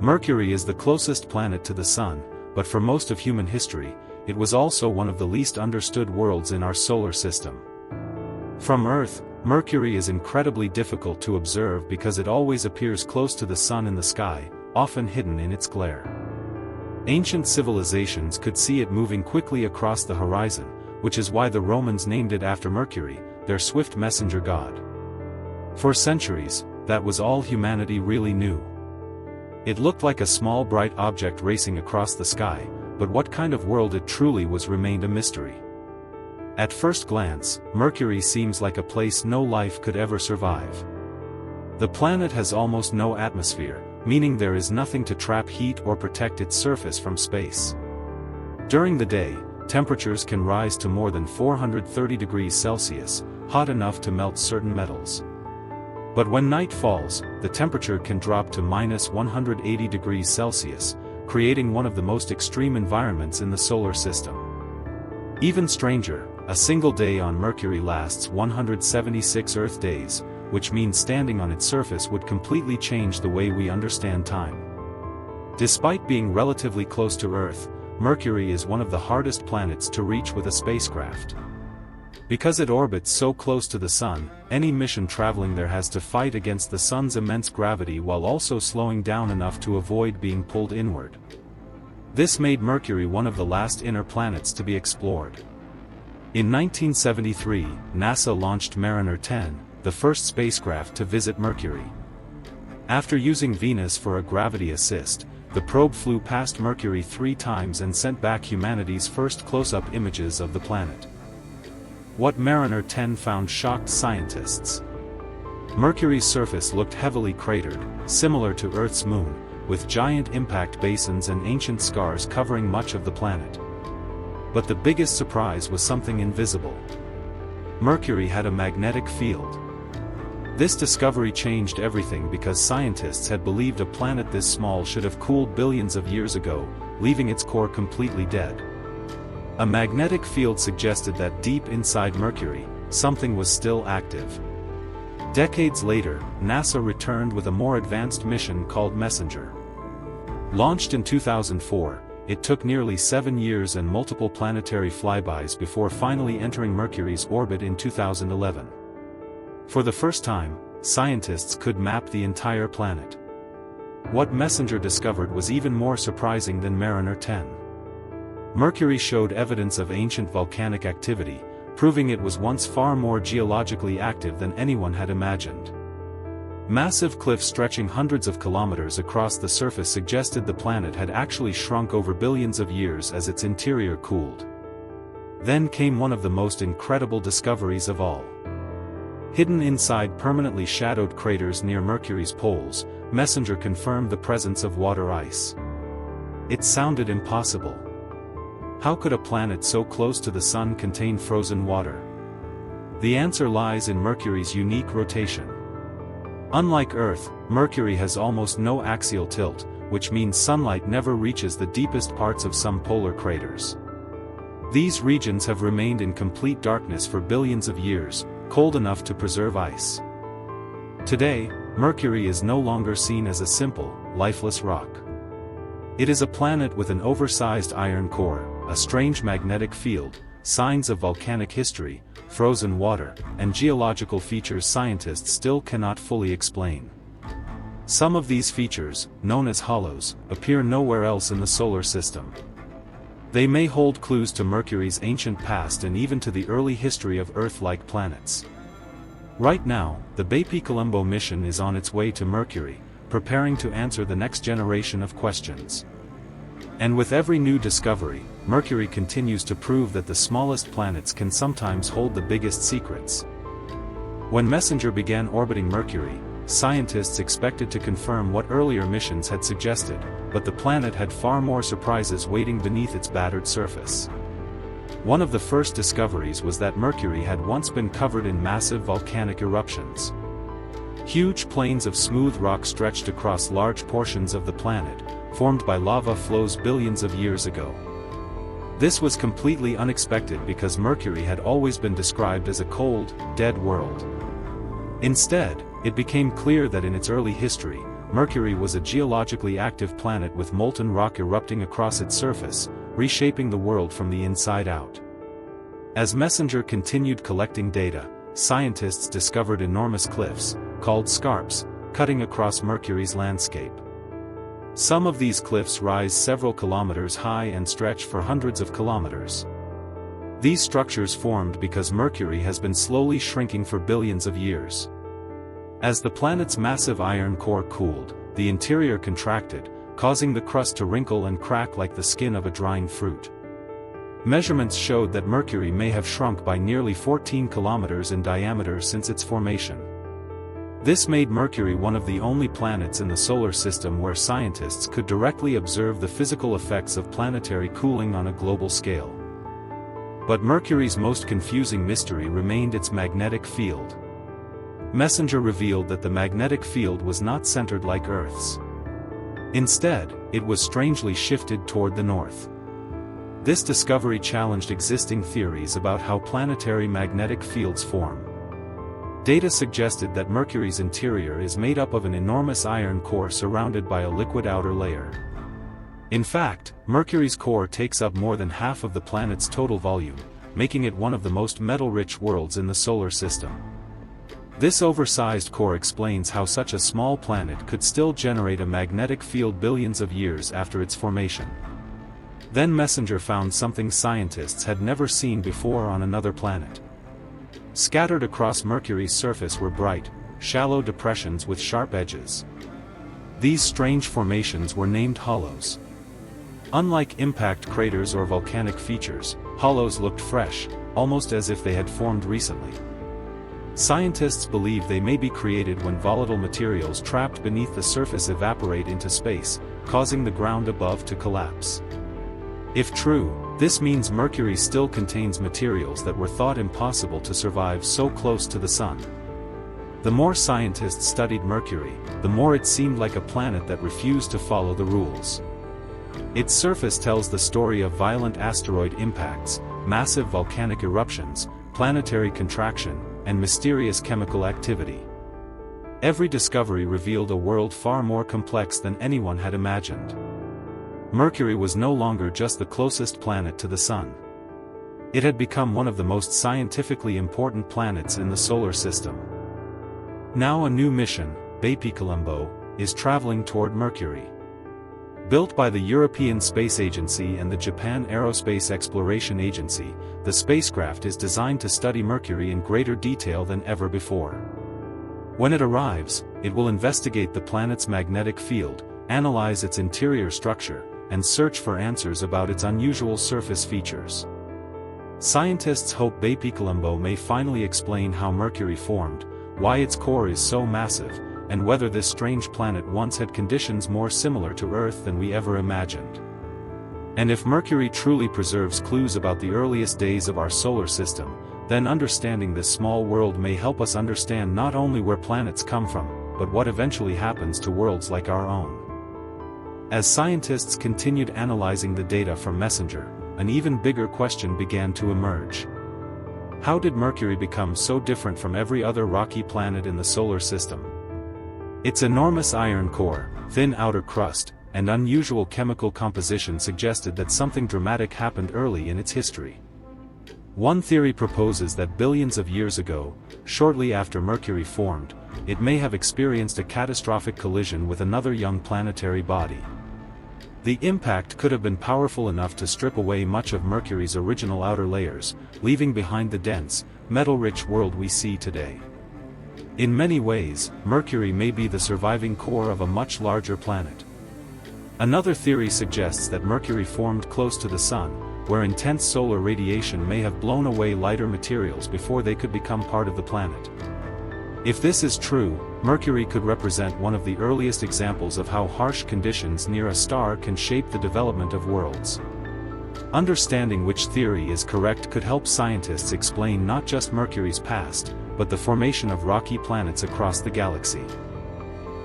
Mercury is the closest planet to the Sun, but for most of human history, it was also one of the least understood worlds in our solar system. From Earth, Mercury is incredibly difficult to observe because it always appears close to the Sun in the sky, often hidden in its glare. Ancient civilizations could see it moving quickly across the horizon, which is why the Romans named it after Mercury, their swift messenger god. For centuries, that was all humanity really knew. It looked like a small bright object racing across the sky, but what kind of world it truly was remained a mystery. At first glance, Mercury seems like a place no life could ever survive. The planet has almost no atmosphere, meaning there is nothing to trap heat or protect its surface from space. During the day, temperatures can rise to more than 430 degrees Celsius, hot enough to melt certain metals. But when night falls, the temperature can drop to minus 180 degrees Celsius, creating one of the most extreme environments in the solar system. Even stranger, a single day on Mercury lasts 176 Earth days, which means standing on its surface would completely change the way we understand time. Despite being relatively close to Earth, Mercury is one of the hardest planets to reach with a spacecraft. Because it orbits so close to the Sun, any mission traveling there has to fight against the Sun's immense gravity while also slowing down enough to avoid being pulled inward. This made Mercury one of the last inner planets to be explored. In 1973, NASA launched Mariner 10, the first spacecraft to visit Mercury. After using Venus for a gravity assist, the probe flew past Mercury 3 times and sent back humanity's first close-up images of the planet. What Mariner 10 found shocked scientists. Mercury's surface looked heavily cratered, similar to Earth's moon, with giant impact basins and ancient scars covering much of the planet. But the biggest surprise was something invisible. Mercury had a magnetic field. This discovery changed everything because scientists had believed a planet this small should have cooled billions of years ago, leaving its core completely dead. A magnetic field suggested that deep inside Mercury, something was still active. Decades later, NASA returned with a more advanced mission called Messenger. Launched in 2004, it took nearly 7 years and multiple planetary flybys before finally entering Mercury's orbit in 2011. For the first time, scientists could map the entire planet. What Messenger discovered was even more surprising than Mariner 10. Mercury showed evidence of ancient volcanic activity, proving it was once far more geologically active than anyone had imagined. Massive cliffs stretching hundreds of kilometers across the surface suggested the planet had actually shrunk over billions of years as its interior cooled. Then came one of the most incredible discoveries of all. Hidden inside permanently shadowed craters near Mercury's poles, Messenger confirmed the presence of water ice. It sounded impossible. How could a planet so close to the Sun contain frozen water? The answer lies in Mercury's unique rotation. Unlike Earth, Mercury has almost no axial tilt, which means sunlight never reaches the deepest parts of some polar craters. These regions have remained in complete darkness for billions of years, cold enough to preserve ice. Today, Mercury is no longer seen as a simple, lifeless rock. It is a planet with an oversized iron core, a strange magnetic field, signs of volcanic history, frozen water, and geological features scientists still cannot fully explain. Some of these features, known as hollows, appear nowhere else in the solar system. They may hold clues to Mercury's ancient past and even to the early history of Earth-like planets. Right now, the BepiColombo mission is on its way to Mercury, preparing to answer the next generation of questions. And with every new discovery, Mercury continues to prove that the smallest planets can sometimes hold the biggest secrets. When Messenger began orbiting Mercury, scientists expected to confirm what earlier missions had suggested, but the planet had far more surprises waiting beneath its battered surface. One of the first discoveries was that Mercury had once been covered in massive volcanic eruptions. Huge plains of smooth rock stretched across large portions of the planet, formed by lava flows billions of years ago. This was completely unexpected because Mercury had always been described as a cold, dead world. Instead, it became clear that in its early history, Mercury was a geologically active planet with molten rock erupting across its surface, reshaping the world from the inside out. As MESSENGER continued collecting data, scientists discovered enormous cliffs, called scarps, cutting across Mercury's landscape. Some of these cliffs rise several kilometers high and stretch for hundreds of kilometers. These structures formed because Mercury has been slowly shrinking for billions of years. As the planet's massive iron core cooled, the interior contracted, causing the crust to wrinkle and crack like the skin of a drying fruit. Measurements showed that Mercury may have shrunk by nearly 14 kilometers in diameter since its formation. This made Mercury one of the only planets in the solar system where scientists could directly observe the physical effects of planetary cooling on a global scale. But Mercury's most confusing mystery remained its magnetic field. MESSENGER revealed that the magnetic field was not centered like Earth's. Instead, it was strangely shifted toward the north. This discovery challenged existing theories about how planetary magnetic fields form. Data suggested that Mercury's interior is made up of an enormous iron core surrounded by a liquid outer layer. In fact, Mercury's core takes up more than half of the planet's total volume, making it one of the most metal-rich worlds in the solar system. This oversized core explains how such a small planet could still generate a magnetic field billions of years after its formation. Then MESSENGER found something scientists had never seen before on another planet. Scattered across Mercury's surface were bright, shallow depressions with sharp edges. These strange formations were named hollows. Unlike impact craters or volcanic features, hollows looked fresh, almost as if they had formed recently. Scientists believe they may be created when volatile materials trapped beneath the surface evaporate into space, causing the ground above to collapse. If true, this means Mercury still contains materials that were thought impossible to survive so close to the Sun. The more scientists studied Mercury, the more it seemed like a planet that refused to follow the rules. Its surface tells the story of violent asteroid impacts, massive volcanic eruptions, planetary contraction, and mysterious chemical activity. Every discovery revealed a world far more complex than anyone had imagined. Mercury was no longer just the closest planet to the Sun. It had become one of the most scientifically important planets in the solar system. Now a new mission, BepiColombo, is traveling toward Mercury. Built by the European Space Agency and the Japan Aerospace Exploration Agency, the spacecraft is designed to study Mercury in greater detail than ever before. When it arrives, it will investigate the planet's magnetic field, analyze its interior structure, and search for answers about its unusual surface features. Scientists hope BepiColombo may finally explain how Mercury formed, why its core is so massive, and whether this strange planet once had conditions more similar to Earth than we ever imagined. And if Mercury truly preserves clues about the earliest days of our solar system, then understanding this small world may help us understand not only where planets come from, but what eventually happens to worlds like our own. As scientists continued analyzing the data from MESSENGER, an even bigger question began to emerge. How did Mercury become so different from every other rocky planet in the solar system? Its enormous iron core, thin outer crust, and unusual chemical composition suggested that something dramatic happened early in its history. One theory proposes that billions of years ago, shortly after Mercury formed, it may have experienced a catastrophic collision with another young planetary body. The impact could have been powerful enough to strip away much of Mercury's original outer layers, leaving behind the dense, metal-rich world we see today. In many ways, Mercury may be the surviving core of a much larger planet. Another theory suggests that Mercury formed close to the Sun, where intense solar radiation may have blown away lighter materials before they could become part of the planet. If this is true, Mercury could represent one of the earliest examples of how harsh conditions near a star can shape the development of worlds. Understanding which theory is correct could help scientists explain not just Mercury's past, but the formation of rocky planets across the galaxy.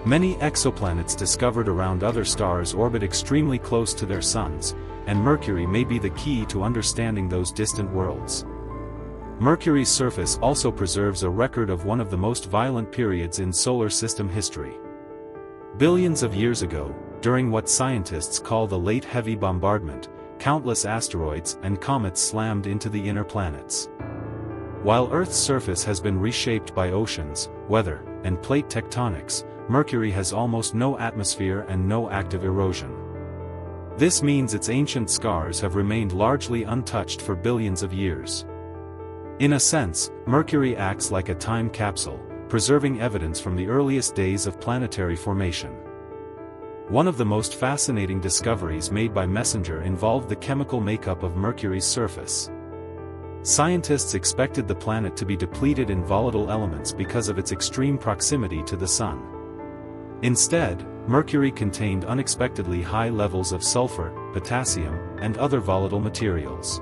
Many exoplanets discovered around other stars orbit extremely close to their suns, and Mercury may be the key to understanding those distant worlds. Mercury's surface also preserves a record of one of the most violent periods in solar system history. Billions of years ago, during what scientists call the Late Heavy Bombardment, countless asteroids and comets slammed into the inner planets. While Earth's surface has been reshaped by oceans, weather, and plate tectonics, Mercury has almost no atmosphere and no active erosion. This means its ancient scars have remained largely untouched for billions of years. In a sense, Mercury acts like a time capsule, preserving evidence from the earliest days of planetary formation. One of the most fascinating discoveries made by MESSENGER involved the chemical makeup of Mercury's surface. Scientists expected the planet to be depleted in volatile elements because of its extreme proximity to the Sun. Instead, Mercury contained unexpectedly high levels of sulfur, potassium, and other volatile materials.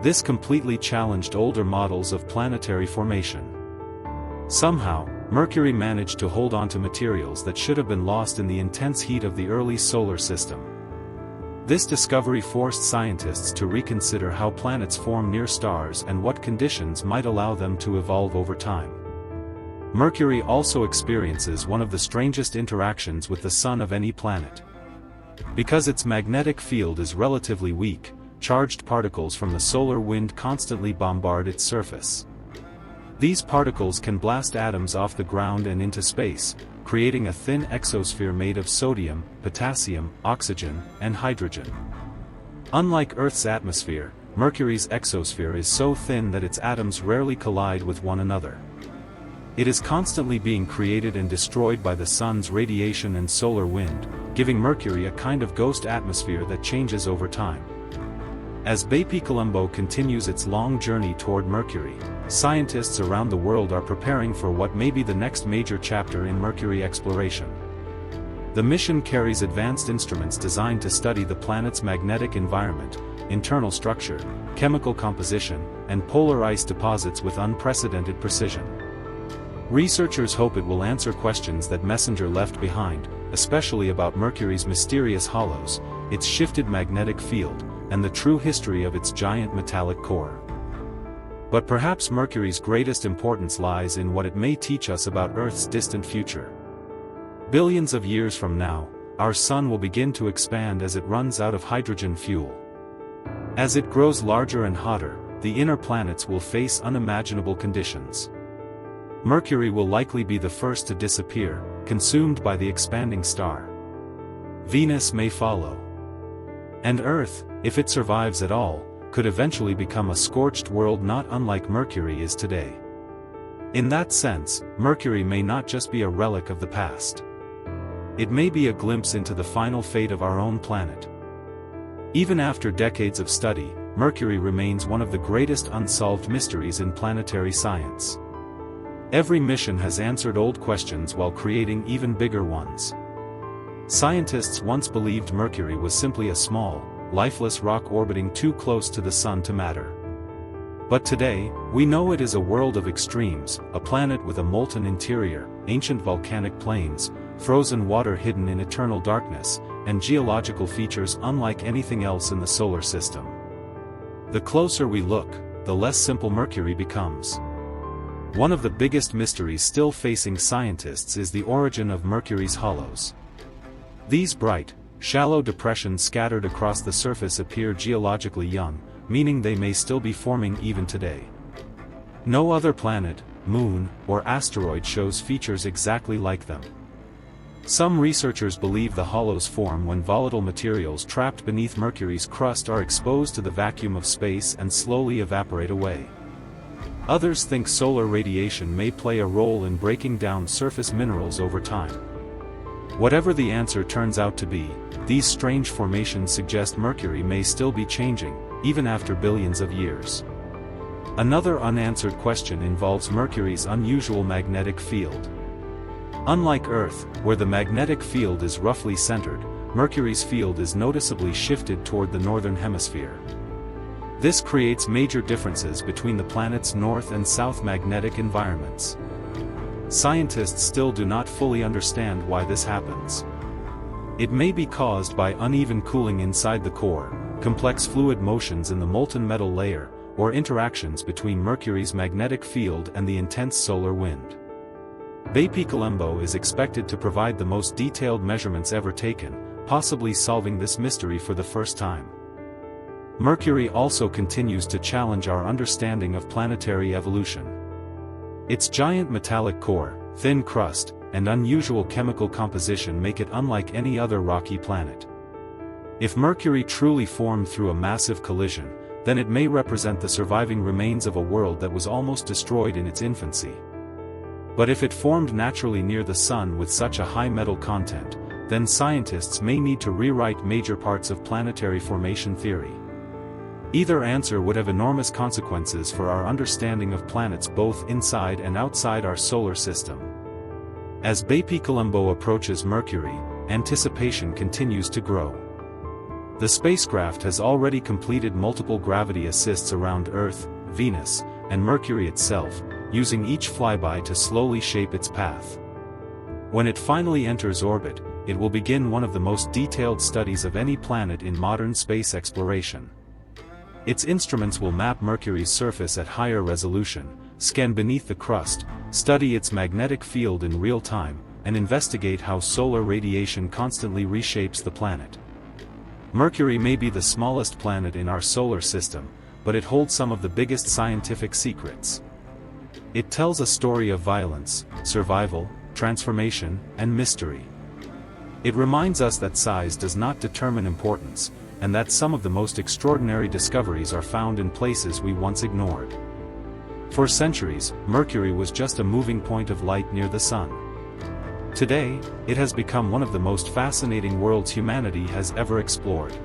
This completely challenged older models of planetary formation. Somehow, Mercury managed to hold on to materials that should have been lost in the intense heat of the early solar system. This discovery forced scientists to reconsider how planets form near stars and what conditions might allow them to evolve over time. Mercury also experiences one of the strangest interactions with the Sun of any planet. Because its magnetic field is relatively weak, charged particles from the solar wind constantly bombard its surface. These particles can blast atoms off the ground and into space, creating a thin exosphere made of sodium, potassium, oxygen, and hydrogen. Unlike Earth's atmosphere, Mercury's exosphere is so thin that its atoms rarely collide with one another. It is constantly being created and destroyed by the Sun's radiation and solar wind, giving Mercury a kind of ghost atmosphere that changes over time. As BepiColombo continues its long journey toward Mercury, scientists around the world are preparing for what may be the next major chapter in Mercury exploration. The mission carries advanced instruments designed to study the planet's magnetic environment, internal structure, chemical composition, and polar ice deposits with unprecedented precision. Researchers hope it will answer questions that MESSENGER left behind, especially about Mercury's mysterious hollows, its shifted magnetic field, and the true history of its giant metallic core. But perhaps Mercury's greatest importance lies in what it may teach us about Earth's distant future. Billions of years from now, our Sun will begin to expand as it runs out of hydrogen fuel. As it grows larger and hotter, the inner planets will face unimaginable conditions. Mercury will likely be the first to disappear, consumed by the expanding star. Venus may follow. And Earth, if it survives at all, could eventually become a scorched world not unlike Mercury is today. In that sense, Mercury may not just be a relic of the past. It may be a glimpse into the final fate of our own planet. Even after decades of study, Mercury remains one of the greatest unsolved mysteries in planetary science. Every mission has answered old questions while creating even bigger ones. Scientists once believed Mercury was simply a small, lifeless rock orbiting too close to the Sun to matter. But today, we know it is a world of extremes, a planet with a molten interior, ancient volcanic plains, frozen water hidden in eternal darkness, and geological features unlike anything else in the solar system. The closer we look, the less simple Mercury becomes. One of the biggest mysteries still facing scientists is the origin of Mercury's hollows. These bright, shallow depressions scattered across the surface appear geologically young, meaning they may still be forming even today. No other planet, moon, or asteroid shows features exactly like them. Some researchers believe the hollows form when volatile materials trapped beneath Mercury's crust are exposed to the vacuum of space and slowly evaporate away. Others think solar radiation may play a role in breaking down surface minerals over time. Whatever the answer turns out to be, these strange formations suggest Mercury may still be changing, even after billions of years. Another unanswered question involves Mercury's unusual magnetic field. Unlike Earth, where the magnetic field is roughly centered, Mercury's field is noticeably shifted toward the northern hemisphere. This creates major differences between the planet's north and south magnetic environments. Scientists still do not fully understand why this happens. It may be caused by uneven cooling inside the core, complex fluid motions in the molten metal layer, or interactions between Mercury's magnetic field and the intense solar wind. BepiColombo is expected to provide the most detailed measurements ever taken, possibly solving this mystery for the first time. Mercury also continues to challenge our understanding of planetary evolution. Its giant metallic core, thin crust, and unusual chemical composition make it unlike any other rocky planet. If Mercury truly formed through a massive collision, then it may represent the surviving remains of a world that was almost destroyed in its infancy. But if it formed naturally near the Sun with such a high metal content, then scientists may need to rewrite major parts of planetary formation theory. Either answer would have enormous consequences for our understanding of planets both inside and outside our solar system. As BepiColombo approaches Mercury, anticipation continues to grow. The spacecraft has already completed multiple gravity assists around Earth, Venus, and Mercury itself, using each flyby to slowly shape its path. When it finally enters orbit, it will begin one of the most detailed studies of any planet in modern space exploration. Its instruments will map Mercury's surface at higher resolution, scan beneath the crust, study its magnetic field in real time, and investigate how solar radiation constantly reshapes the planet. Mercury may be the smallest planet in our solar system, but it holds some of the biggest scientific secrets. It tells a story of violence, survival, transformation, and mystery. It reminds us that size does not determine importance, and that some of the most extraordinary discoveries are found in places we once ignored. For centuries, Mercury was just a moving point of light near the Sun. Today, it has become one of the most fascinating worlds humanity has ever explored.